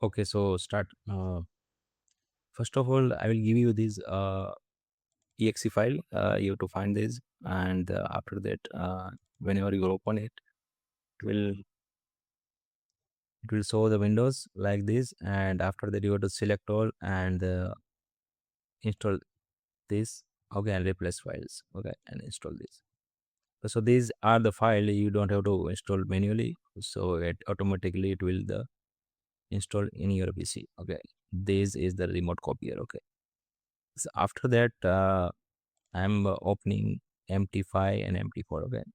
Okay, so start. First of all, I will give you this exe file. You have to find this, and after that, whenever you open it, it will it will show the windows like this. And after that, you have to select all and install this. Okay, and replace files. Okay, and install this. So these are the file you don't have to install manually. So it automatically it will the install in your PC. Okay, this is the remote copier. Okay, so after that. I'm opening MT5 and MT4 again.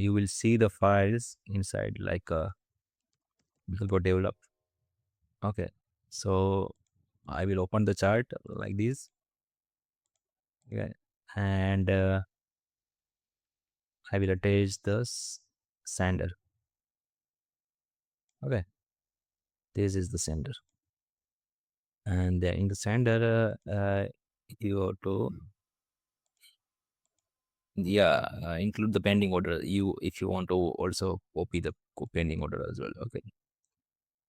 You will see the files inside like AlgoDevelop. Okay, so I will open the chart like this. Okay, and I will attach the sender. Okay, this is the sender, and in the sender, you have to include the pending order. If you want to also copy the pending order as well. Okay,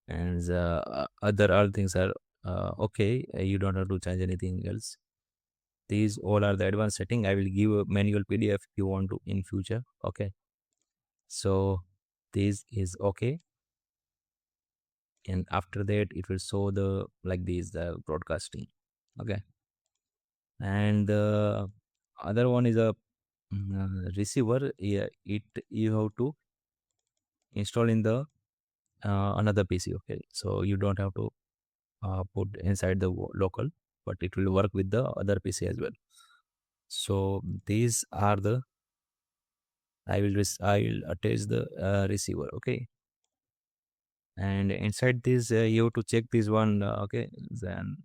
and other things are okay. You don't have to change anything else. These all are the advanced setting. I will give a manual PDF if you want to in future. Okay, so this is okay, and after that it will show the like this the broadcasting. Okay, and the other one is a receiver. Yeah, it you have to install in the another PC. Okay, so you don't have to put inside the local, but it will work with the other PC as well. So these are the I will attach the receiver. Okay, and inside this you have to check this one. Okay, then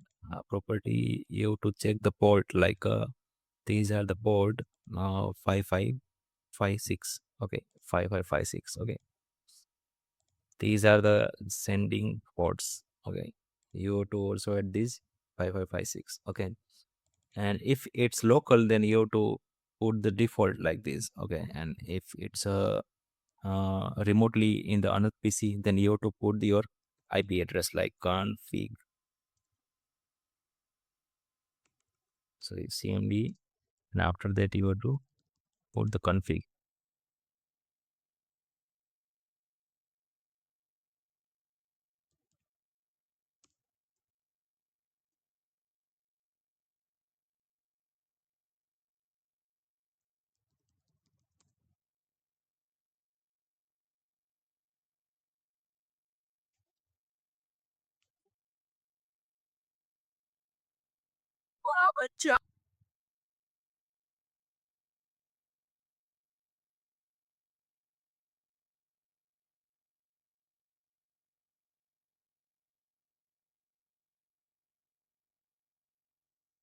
property you have to check the port like these are the port 5556. Okay, 5556. Okay, these are the sending ports. Okay, you have to also add this 5556. Okay, and if it's local then you have to put the default like this. Okay, and if it's remotely in the another PC, then you have to put your IP address like config, sorry, cmd, and after that you have to put the config.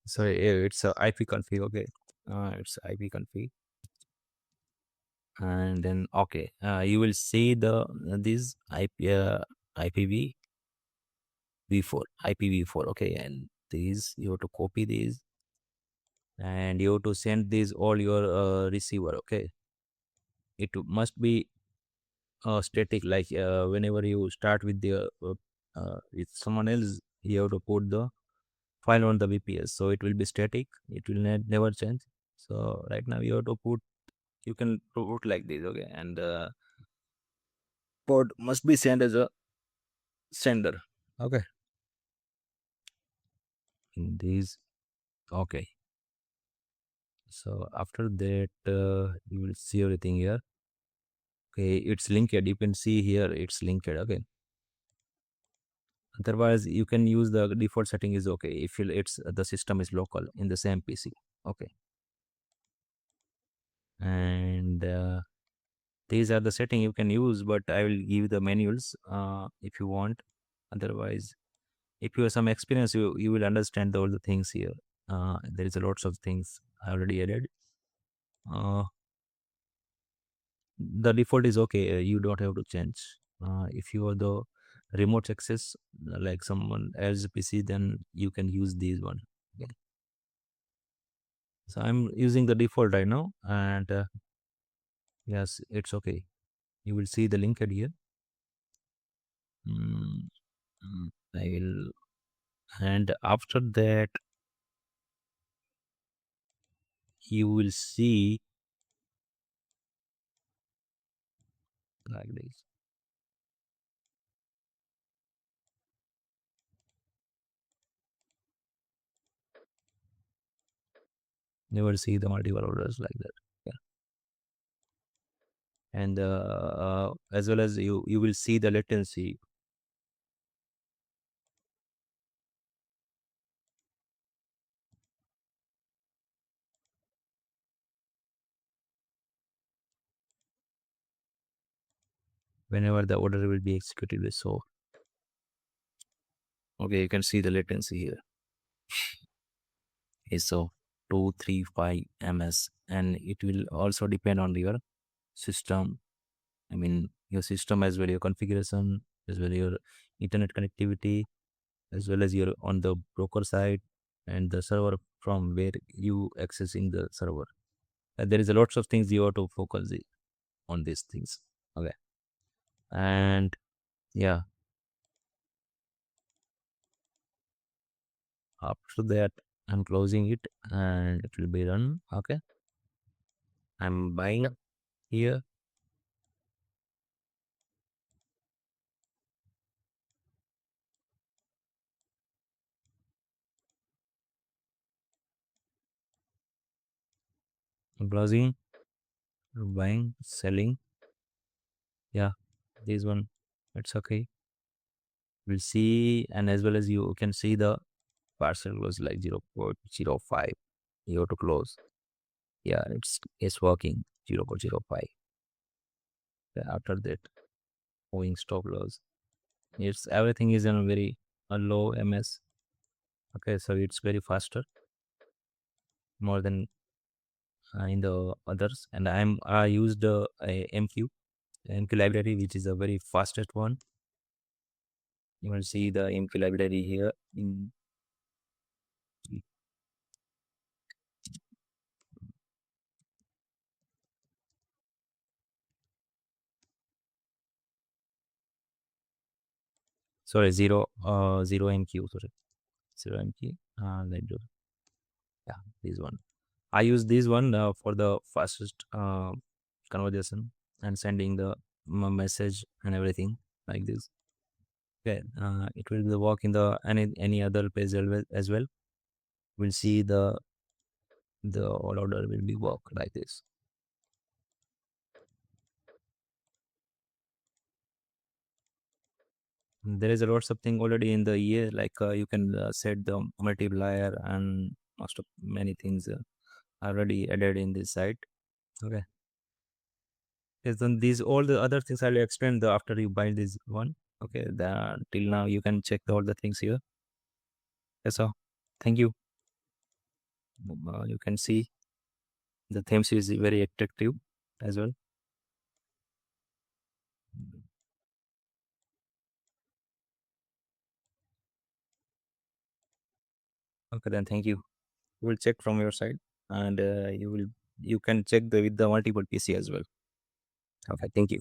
Sorry, it's a IP config. Okay, it's IP config, and then okay, you will see the this IP IPv v4 IPv4. Okay, and these you have to copy these, and you have to send these all your receiver. Okay, it must be static, like whenever you start with the with someone else, you have to put the file on the VPS, so it will be static, it will never change. So right now you have to put, you can put like this. Okay, and port must be sent as a sender. Okay, in these. Okay, so after that you will see everything here. Okay, it's linked, you can see here it's linked. Okay, otherwise you can use the default setting is okay if it's the system is local in the same PC. Okay, and these are the setting you can use, but I will give the manuals if you want. Otherwise, if you have some experience, you will understand all the things here. There is a lots of things I already added. uh, the default is okay, you don't have to change. If you are the remote access like someone else PC, then you can use these one. Okay, so I'm using the default right now, and yes, it's okay. You will see the link at here. Mm, mm. I will, and after that, you will see like this. You will see the multiple orders like that. Yeah. And as well as you will see the latency whenever the order will be executed. So, okay, you can see the latency here is so 235 ms, and it will also depend on your system. I mean, your system as well, your configuration, as well your internet connectivity, as well as your on the broker side and the server from where you accessing the server. There is a lots of things you have to focus on these things. Okay, and yeah, after that, I'm closing it and it will be done. Okay, I'm buying here, browsing, buying, selling. Yeah, this one, it's okay. We'll see, and as well as you can see the parcel was like 0.05. You have to close. Yeah, it's working 0.05. After that, moving stop loss. It's everything is in a very a low ms. Okay, so it's very faster, more than in the others. And I used a MQ library, which is a very fastest one. You will see the MQ library here in, sorry, zero MQ, sorry, zero MQ. Let do, yeah, this one. I use this one for the fastest conversation and sending the message and everything like this. Okay, it will work in the any other page as well. We'll see the all order will be work like this. There is a lot of thing already in the year, like you can set the multiplier and most of many things already added in this site. Okay. Yes, then these all the other things I'll explain the after you buy this one. Okay, till now you can check all the things here. That's all. Thank you. You can see the themes is very attractive as well. Okay, then thank you. We'll check from your side, and you can check with the multiple PC as well. Okay, thank you.